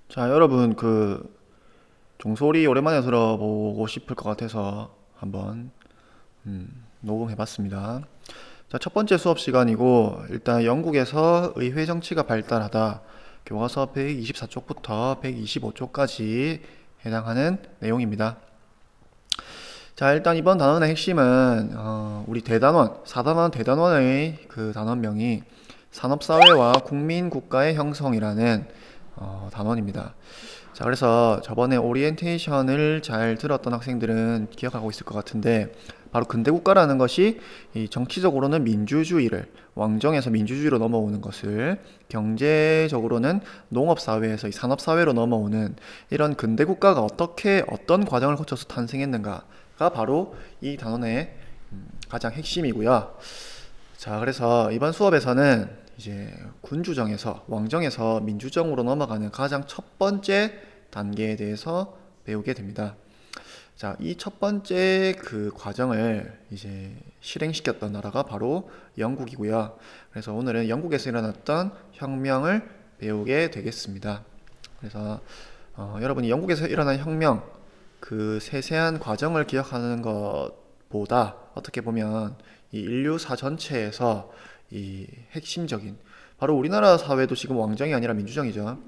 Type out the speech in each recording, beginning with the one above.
자, 여러분, 종소리 오랜만에 들어보고 싶을 것 같아서 한번 녹음해봤습니다. 자, 첫 번째 수업 시간이고, 일단 영국에서 의회 정치가 발달하다 교과서 124쪽부터 125쪽까지 해당하는 내용입니다. 자, 일단 이번 단원의 핵심은 우리 대단원, 4단원 대단원의 그 단원명이 산업사회와 국민국가의 형성이라는 단원입니다. 자, 그래서 저번에 오리엔테이션을 잘 들었던 학생들은 기억하고 있을 것 같은데, 바로 근대국가라는 것이 이 정치적으로는 민주주의를, 왕정에서 민주주의로 넘어오는 것을, 경제적으로는 농업사회에서 이 산업사회로 넘어오는 이런 근대국가가 어떤 과정을 거쳐서 탄생했는가가 바로 이 단원의 가장 핵심이고요. 자, 그래서 이번 수업에서는 이제 군주정에서 왕정에서 민주정으로 넘어가는 가장 첫 번째 단계에 대해서 배우게 됩니다. 자, 이 첫 번째 그 과정을 이제 실행시켰던 나라가 바로 영국이고요. 그래서 오늘은 영국에서 일어났던 혁명을 배우게 되겠습니다. 그래서 여러분이 영국에서 일어난 혁명, 그 세세한 과정을 기억하는 것보다 어떻게 보면 이 인류사 전체에서 이 핵심적인, 바로 우리나라 사회도 지금 왕정이 아니라 민주정이죠.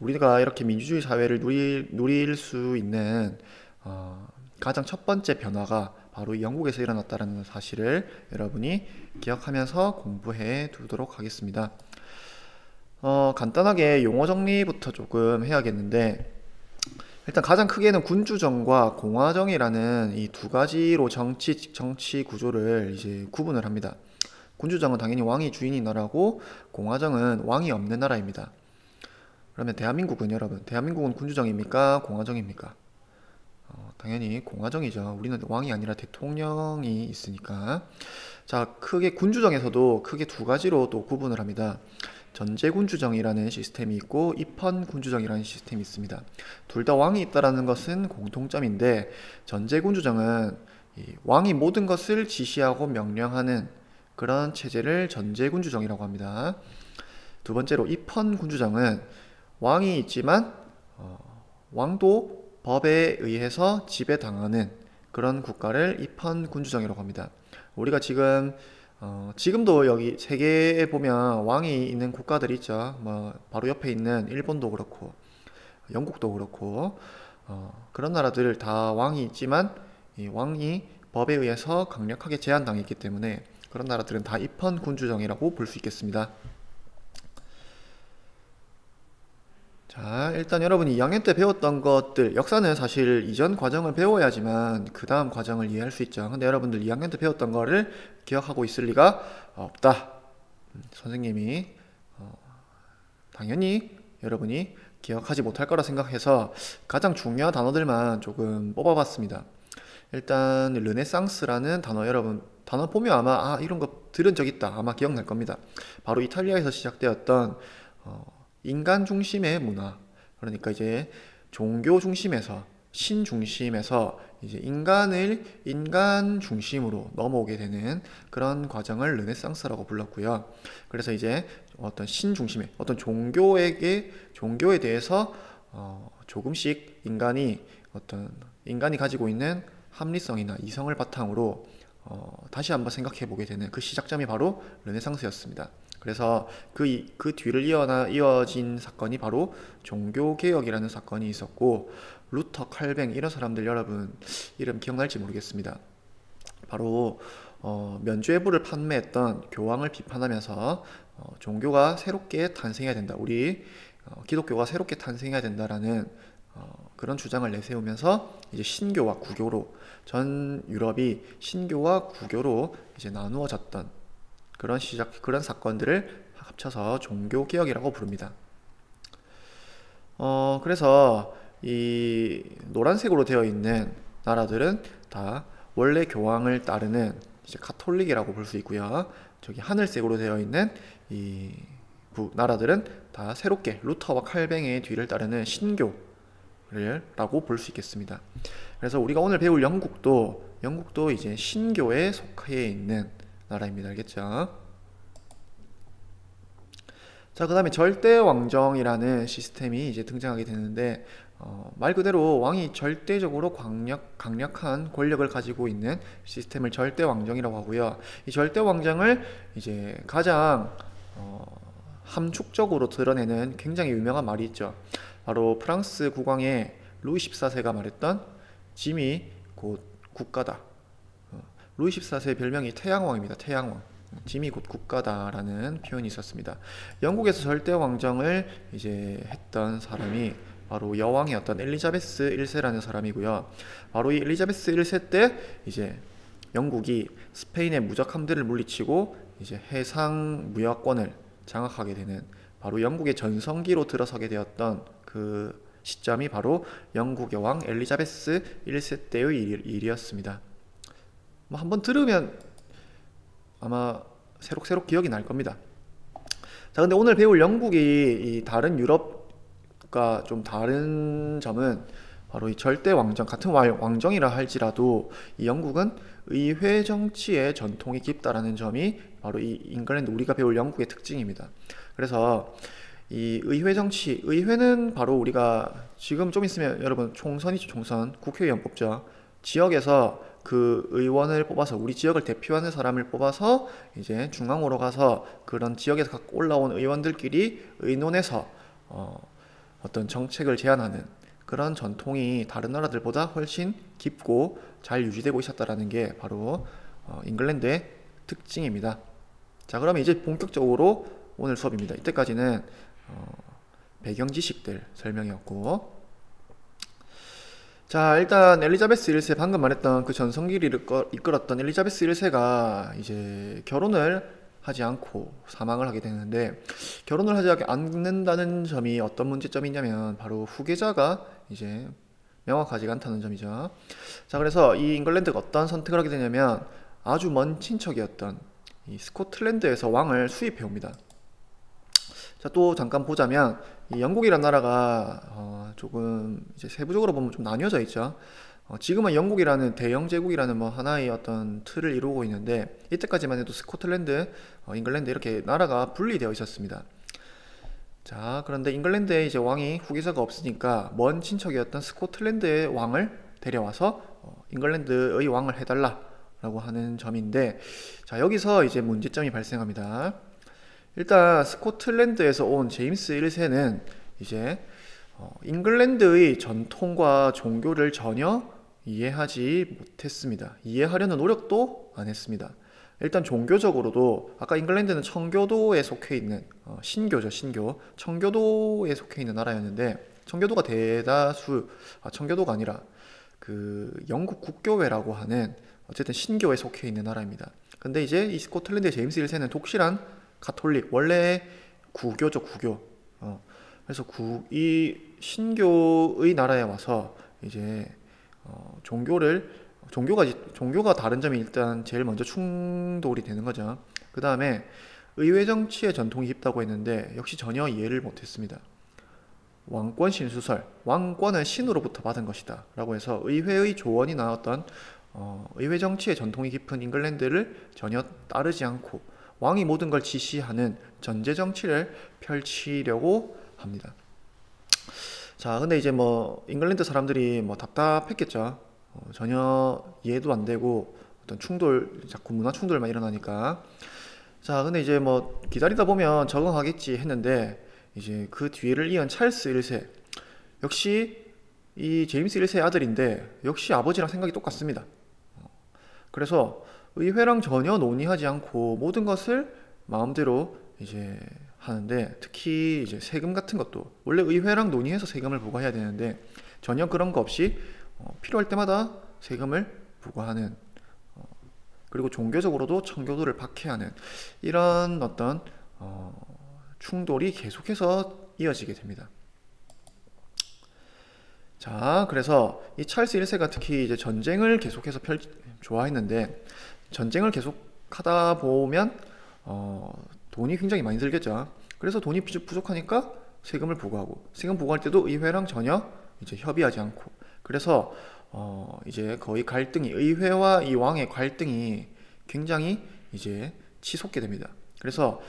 우리가 이렇게 민주주의 사회를 누릴 수 있는 가장 첫 번째 변화가 바로 영국에서 일어났다는 사실을 여러분이 기억하면서 공부해 두도록 하겠습니다. 간단하게 용어 정리부터 조금 해야겠는데, 일단 가장 크게는 군주정과 공화정이라는 이 두 가지로 정치 구조를 이제 구분을 합니다. 군주정은 당연히 왕이 주인인 나라고, 공화정은 왕이 없는 나라입니다. 그러면 대한민국은, 여러분, 대한민국은 군주정입니까? 공화정입니까? 당연히 공화정이죠. 우리는 왕이 아니라 대통령이 있으니까. 자, 크게 군주정에서도 크게 두 가지로 또 구분을 합니다. 전제군주정이라는 시스템이 있고 입헌군주정이라는 시스템이 있습니다. 둘 다 왕이 있다라는 것은 공통점인데, 전제군주정은 왕이 모든 것을 지시하고 명령하는 그런 체제를 전제군주정이라고 합니다. 두 번째로 입헌군주정은 왕이 있지만 왕도 법에 의해서 지배당하는 그런 국가를 입헌군주정이라고 합니다. 우리가 지금도 여기 세계에 보면 왕이 있는 국가들이 있죠. 뭐 바로 옆에 있는 일본도 그렇고 영국도 그렇고 그런 나라들 다 왕이 있지만 이 왕이 법에 의해서 강력하게 제한당했기 때문에 그런 나라들은 다 입헌군주정이라고 볼 수 있겠습니다. 자, 일단 여러분이 2학년 때 배웠던 것들, 역사는 사실 이전 과정을 배워야지만 그 다음 과정을 이해할 수 있죠. 근데 여러분들 2학년 때 배웠던 거를 기억하고 있을 리가 없다. 선생님이 당연히 여러분이 기억하지 못할 거라 생각해서 가장 중요한 단어들만 조금 뽑아봤습니다. 일단 르네상스라는 단어, 여러분 단어 보면 아마 이런 거 들은 적 있다, 아마 기억날 겁니다. 바로 이탈리아에서 시작되었던 인간 중심의 문화, 그러니까 이제 종교 중심에서 신 중심에서 이제 인간 중심으로 넘어오게 되는 그런 과정을 르네상스라고 불렀고요. 그래서 이제 어떤 신 중심의 어떤 종교에 대해서 조금씩 인간이 가지고 있는 합리성이나 이성을 바탕으로 다시 한번 생각해 보게 되는 그 시작점이 바로 르네상스였습니다. 그래서 그 뒤를 이어진 사건이 바로 종교개혁이라는 사건이 있었고, 루터, 칼뱅 이런 사람들 여러분 이름 기억날지 모르겠습니다. 바로 면죄부를 판매했던 교황을 비판하면서 종교가 새롭게 탄생해야 된다, 우리 기독교가 새롭게 탄생해야 된다라는 그런 주장을 내세우면서 이제 신교와 구교로, 전 유럽이 신교와 구교로 이제 나누어졌던 그런 사건들을 합쳐서 종교개혁이라고 부릅니다. 그래서 이 노란색으로 되어 있는 나라들은 다 원래 교황을 따르는 이제 카톨릭이라고 볼 수 있고요. 저기 하늘색으로 되어 있는 이 나라들은 다 새롭게 루터와 칼뱅의 뒤를 따르는 신교라고 볼 수 있겠습니다. 그래서 우리가 오늘 배울 영국도 이제 신교에 속해 있는 나라입니다. 알겠죠? 자, 그 다음에 절대왕정이라는 시스템이 이제 등장하게 되는데, 말 그대로 왕이 절대적으로 강력한 권력을 가지고 있는 시스템을 절대왕정이라고 하고요. 이 절대왕정을 이제 가장 함축적으로 드러내는 굉장히 유명한 말이 있죠. 바로 프랑스 국왕의 루이 14세가 말했던 짐이 곧 국가다. 루이 14세의 별명이 태양왕입니다. 태양왕. 짐이 곧 국가다라는 표현이 있었습니다. 영국에서 절대 왕정을 이제 했던 사람이 바로 여왕이었던 엘리자베스 1세라는 사람이고요. 바로 이 엘리자베스 1세 때 이제 영국이 스페인의 무적함들을 물리치고 이제 해상 무역권을 장악하게 되는 바로 영국의 전성기로 들어서게 되었던 그 시점이 바로 영국 여왕 엘리자베스 1세 때의 일이었습니다. 뭐 한번 들으면 아마 새록새록 기억이 날 겁니다. 자, 근데 오늘 배울 영국이 이 다른 유럽과 좀 다른 점은 바로 이 절대 왕정, 같은 왕정이라 할지라도 이 영국은 의회 정치의 전통이 깊다라는 점이 바로 이 잉글랜드, 우리가 배울 영국의 특징입니다. 그래서 이 의회 정치, 의회는 바로 우리가 지금 좀 있으면 여러분 총선이죠. 총선, 국회의원 뽑죠. 지역에서 그 의원을 뽑아서, 우리 지역을 대표하는 사람을 뽑아서 이제 중앙으로 가서 그런 지역에서 갖고 올라온 의원들끼리 의논해서 어떤 정책을 제안하는 그런 전통이 다른 나라들보다 훨씬 깊고 잘 유지되고 있었다라는 게 바로 잉글랜드의 특징입니다. 자, 그러면 이제 본격적으로 오늘 수업입니다. 이때까지는 배경 지식들 설명이었고, 자, 일단 엘리자베스 1세, 방금 말했던 그 전성기를 이끌었던 엘리자베스 1세가 이제 결혼을 하지 않고 사망을 하게 되는데, 결혼을 하지 않는다는 점이 어떤 문제점이 있냐면 바로 후계자가 이제 명확하지가 않다는 점이죠. 자, 그래서 이 잉글랜드가 어떤 선택을 하게 되냐면 아주 먼 친척이었던 이 스코틀랜드에서 왕을 수입해 옵니다. 자, 또 잠깐 보자면 이 영국이란 나라가 조금 이제 세부적으로 보면 좀 나뉘어져 있죠. 지금은 영국이라는 대영 제국이라는 뭐 하나의 어떤 틀을 이루고 있는데, 이때까지만 해도 스코틀랜드, 잉글랜드 이렇게 나라가 분리되어 있었습니다. 자, 그런데 잉글랜드에 이제 왕이 후계자가 없으니까 먼 친척이었던 스코틀랜드의 왕을 데려와서 잉글랜드의 왕을 해달라라고 하는 점인데, 자, 여기서 이제 문제점이 발생합니다. 일단 스코틀랜드에서 온 제임스 1세는 이제 잉글랜드의 전통과 종교를 전혀 이해하지 못했습니다. 이해하려는 노력도 안 했습니다. 일단 종교적으로도 아까 잉글랜드는 청교도에 속해 있는 신교죠, 신교. 청교도에 속해 있는 나라였는데, 청교도가 대다수, 청교도가 아니라 그 영국 국교회라고 하는 어쨌든 신교에 속해 있는 나라입니다. 근데 이제 이 스코틀랜드의 제임스 1세는 독실한 가톨릭, 원래 구교죠, 구교. 그래서 이 신교의 나라에 와서 이제 종교가 다른 점이 일단 제일 먼저 충돌이 되는 거죠. 그 다음에 의회 정치의 전통이 깊다고 했는데 역시 전혀 이해를 못했습니다. 왕권 신수설, 왕권은 신으로부터 받은 것이다 라고 해서 의회의 조언이 나왔던 의회 정치의 전통이 깊은 잉글랜드를 전혀 따르지 않고 왕이 모든 걸 지시하는 전제 정치를 펼치려고 합니다. 자, 근데 이제 뭐 잉글랜드 사람들이 뭐 답답했겠죠. 전혀 이해도 안 되고 어떤 충돌, 자꾸 문화 충돌만 일어나니까. 자, 근데 이제 뭐 기다리다 보면 적응하겠지 했는데, 이제 그 뒤를 이은 찰스 1세, 역시 이 제임스 1세의 아들인데 역시 아버지랑 생각이 똑같습니다. 그래서 의회랑 전혀 논의하지 않고 모든 것을 마음대로 이제 하는데, 특히 이제 세금 같은 것도 원래 의회랑 논의해서 세금을 부과해야 되는데 전혀 그런 거 없이 필요할 때마다 세금을 부과하는, 그리고 종교적으로도 청교도를 박해하는 이런 어떤 충돌이 계속해서 이어지게 됩니다. 자, 그래서 이 찰스 1세가 특히 이제 전쟁을 계속해서 좋아했는데, 전쟁을 계속 하다 보면 돈이 굉장히 많이 들겠죠. 그래서 돈이 부족하니까 세금을 부과하고, 세금 부과할 때도 의회랑 전혀 이제 협의하지 않고, 그래서 이제 거의 갈등이, 의회와 이 왕의 갈등이 굉장히 이제 치솟게 됩니다. 그래서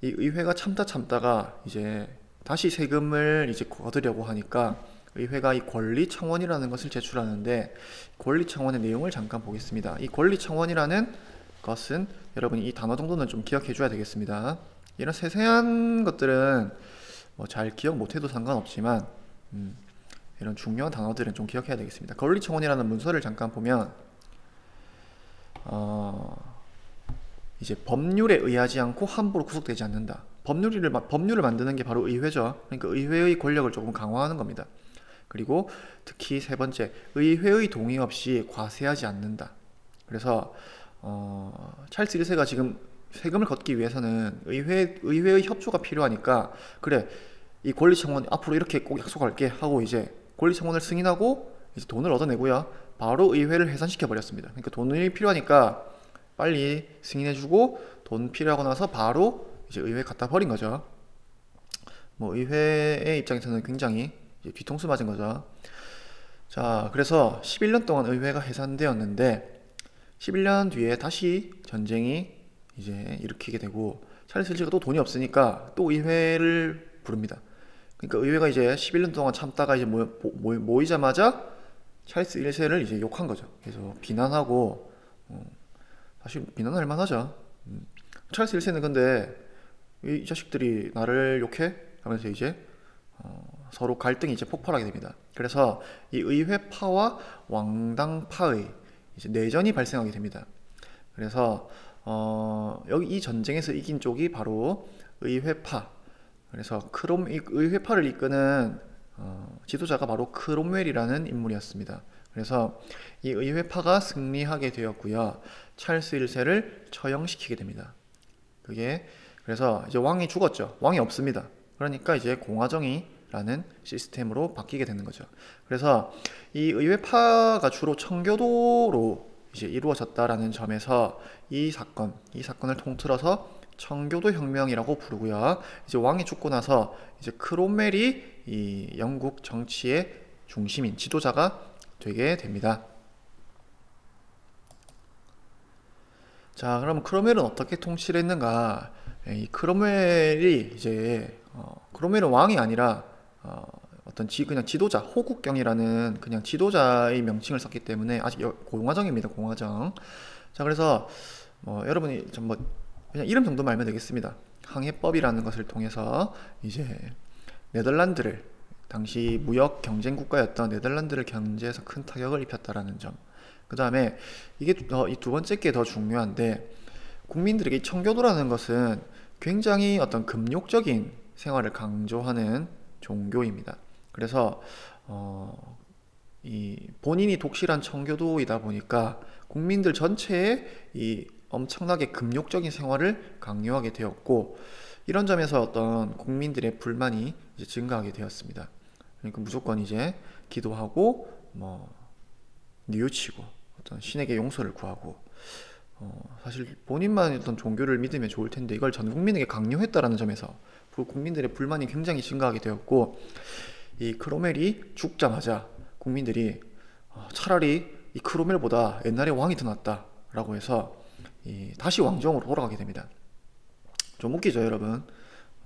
이 의회가 참다가 이제 다시 세금을 이제 거두려고 하니까 의회가 이 권리청원이라는 것을 제출하는데, 권리청원의 내용을 잠깐 보겠습니다. 이 권리청원이라는 것은 여러분이 이 단어 정도는 좀 기억해 줘야 되겠습니다. 이런 세세한 것들은 뭐 잘 기억 못해도 상관없지만 이런 중요한 단어들은 좀 기억해야 되겠습니다. 권리청원이라는 문서를 잠깐 보면 이제 법률에 의하지 않고 함부로 구속되지 않는다. 법률을 만드는 게 바로 의회죠. 그러니까 의회의 권력을 조금 강화하는 겁니다. 그리고 특히 세 번째, 의회의 동의 없이 과세하지 않는다. 그래서 찰스 1세가 지금 세금을 걷기 위해서는 의회의 협조가 필요하니까, 그래, 이 권리청원 앞으로 이렇게 꼭 약속할게 하고 이제 권리청원을 승인하고 이제 돈을 얻어내고요, 바로 의회를 해산시켜 버렸습니다. 그러니까 돈이 필요하니까 빨리 승인해주고 돈 필요하고 나서 바로 이제 의회에 갖다 버린 거죠. 뭐 의회의 입장에서는 굉장히 이제 뒤통수 맞은 거죠. 자, 그래서 11년 동안 의회가 해산되었는데 11년 뒤에 다시 전쟁이 이제 일으키게 되고, 찰스 1세가 또 돈이 없으니까 또 의회를 부릅니다. 그러니까 의회가 이제 11년 동안 참다가 이제 모이자마자 찰스 1세를 이제 욕한 거죠. 그래서 비난하고, 사실 비난할 만하죠. 찰스 1세는 근데 이 자식들이 나를 욕해? 하면서 이제 서로 갈등이 이제 폭발하게 됩니다. 그래서 이 의회파와 왕당파의 이제 내전이 발생하게 됩니다. 그래서 여기 이 전쟁에서 이긴 쪽이 바로 의회파. 그래서 이 의회파를 이끄는 지도자가 바로 크롬웰이라는 인물이었습니다. 그래서 이 의회파가 승리하게 되었고요, 찰스 1세를 처형시키게 됩니다. 그래서 이제 왕이 죽었죠. 왕이 없습니다. 그러니까 이제 공화정이라는 시스템으로 바뀌게 되는 거죠. 그래서 이 의회파가 주로 청교도로 이제 이루어졌다라는 점에서 이 사건을 통틀어서 청교도 혁명이라고 부르고요. 이제 왕이 죽고 나서 이제 크롬웰이 이 영국 정치의 중심인 지도자가 되게 됩니다. 자, 그럼 크롬웰은 어떻게 통치를 했는가? 이 크롬웰이 이제 크롬웰은 왕이 아니라 어떤 그냥 지도자, 호국경이라는 그냥 지도자의 명칭을 썼기 때문에 아직 공화정입니다. 공화정. 자, 그래서 여러분이 좀 그냥 이름 정도만 알면 되겠습니다. 항해법이라는 것을 통해서 이제 네덜란드를, 당시 무역 경쟁 국가였던 네덜란드를 견제해서 큰 타격을 입혔다라는 점. 그 다음에 이게 이 두 번째 게 더 중요한데, 국민들에게 청교도라는 것은 굉장히 어떤 금욕적인 생활을 강조하는 종교입니다. 그래서 이 본인이 독실한 청교도이다 보니까 국민들 전체에 이 엄청나게 금욕적인 생활을 강요하게 되었고, 이런 점에서 어떤 국민들의 불만이 이제 증가하게 되었습니다. 그러니까 무조건 이제 기도하고 뉘우치고 어떤 신에게 용서를 구하고, 사실 본인만 어떤 종교를 믿으면 좋을 텐데 이걸 전 국민에게 강요했다라는 점에서 국민들의 불만이 굉장히 증가하게 되었고, 이 크롬웰이 죽자마자 국민들이 차라리 이 크롬웰보다 옛날에 왕이 더 낫다라고 해서 다시 왕정으로 돌아가게 됩니다. 좀 웃기죠, 여러분?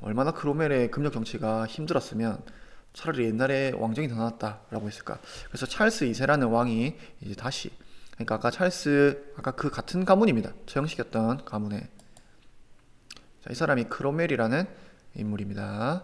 얼마나 크롬웰의 금력 정치가 힘들었으면 차라리 옛날에 왕정이 더 낫다라고 했을까? 그래서 찰스 2세라는 왕이 이제 다시, 그러니까 아까 그 같은 가문입니다. 처형시켰던 가문에. 자, 이 사람이 크롬웰이라는 인물입니다.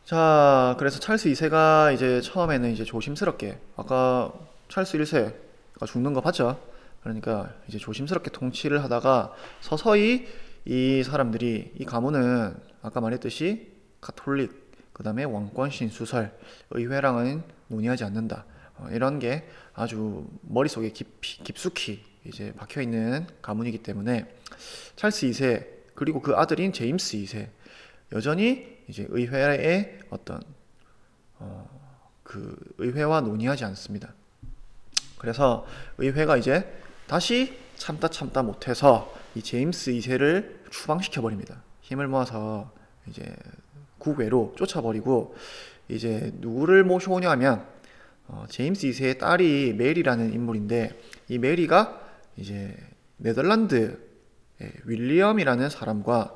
자, 그래서 찰스 2세가 이제 처음에는 이제 조심스럽게, 아까 찰스 1세가 죽는 거 봤죠? 그러니까 이제 조심스럽게 통치를 하다가 서서히 이 사람들이, 이 가문은 아까 말했듯이 가톨릭, 그 다음에 왕권 신수설, 의회랑은 논의하지 않는다, 이런 게 아주 머릿속에 깊숙이 이제 박혀있는 가문이기 때문에 찰스 2세 그리고 그 아들인 제임스 2세 여전히 이제 의회의 어떤 그 의회와 논의하지 않습니다. 그래서 의회가 이제 다시 참다 못해서 이 제임스 2세를 추방시켜 버립니다. 힘을 모아서 이제 국외로 쫓아버리고, 이제 누구를 모셔오냐면 제임스 2세의 딸이 메리라는 인물인데, 이 메리가 이제 네덜란드 윌리엄이라는 사람과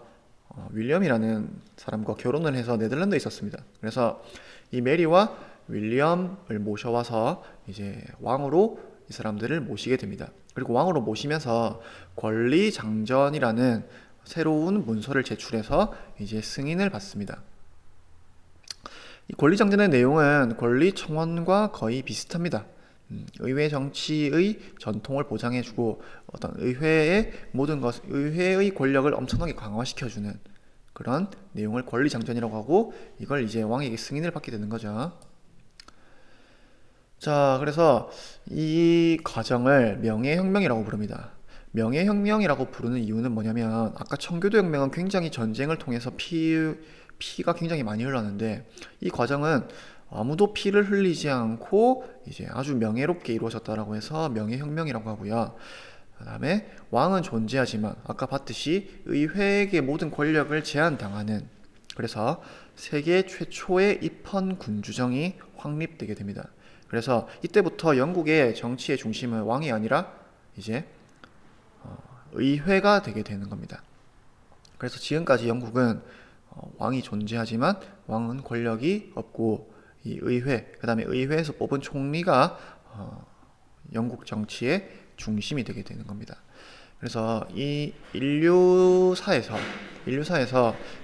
결혼을 해서 네덜란드에 있었습니다. 그래서 이 메리와 윌리엄을 모셔와서 이제 왕으로 이 사람들을 모시게 됩니다. 그리고 왕으로 모시면서 권리장전이라는 새로운 문서를 제출해서 이제 승인을 받습니다. 이 권리장전의 내용은 권리청원과 거의 비슷합니다. 의회 정치의 전통을 보장해주고 어떤 의회의 권력을 엄청나게 강화시켜주는 그런 내용을 권리장전이라고 하고, 이걸 이제 왕에게 승인을 받게 되는 거죠. 자, 그래서 이 과정을 명예혁명이라고 부릅니다. 명예혁명이라고 부르는 이유는 뭐냐면, 아까 청교도 혁명은 굉장히 전쟁을 통해서 피가 굉장히 많이 흘렀는데, 이 과정은 아무도 피를 흘리지 않고 이제 아주 명예롭게 이루어졌다라고 해서 명예혁명이라고 하고요. 그 다음에 왕은 존재하지만 아까 봤듯이 의회에게 모든 권력을 제한당하는, 그래서 세계 최초의 입헌 군주정이 확립되게 됩니다. 그래서 이때부터 영국의 정치의 중심은 왕이 아니라 이제 의회가 되게 되는 겁니다. 그래서 지금까지 영국은 왕이 존재하지만 왕은 권력이 없고, 이 의회, 그 다음에 의회에서 뽑은 총리가 영국 정치의 중심이 되게 되는 겁니다. 그래서 이 인류사에서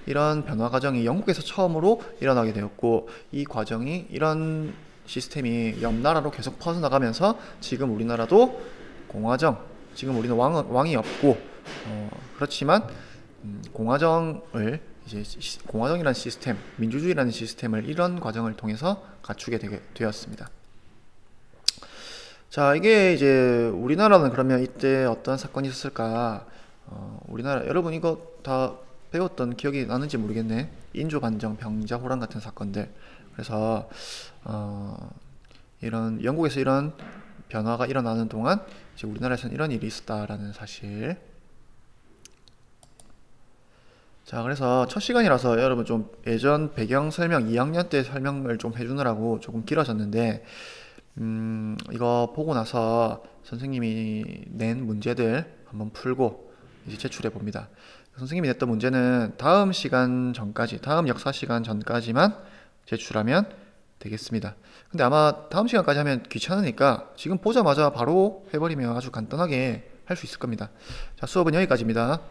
이런 변화 과정이 영국에서 처음으로 일어나게 되었고, 이 과정이 이런 시스템이 옆 나라로 계속 퍼져나가면서 지금 우리나라도 공화정, 지금 우리는 왕이 없고 그렇지만 공화정이라는 시스템, 민주주의라는 시스템을 이런 과정을 통해서 갖추게 되었습니다. 자, 이게 이제 우리나라는 그러면 이때 어떤 사건이 있었을까? 우리나라 여러분 이거 다 배웠던 기억이 나는지 모르겠네. 인조반정, 병자호란 같은 사건들. 그래서 이런 영국에서 이런 변화가 일어나는 동안 이제 우리나라에서는 이런 일이 있었다라는 사실. 자, 그래서 첫 시간이라서 여러분 좀 예전 배경 설명, 2학년 때 설명을 좀 해주느라고 조금 길어졌는데, 이거 보고 나서 선생님이 낸 문제들 한번 풀고 이제 제출해 봅니다. 선생님이 냈던 문제는 다음 역사 시간 전까지만 제출하면 되겠습니다. 근데 아마 다음 시간까지 하면 귀찮으니까 지금 보자마자 바로 해버리면 아주 간단하게 할 수 있을 겁니다. 자, 수업은 여기까지입니다.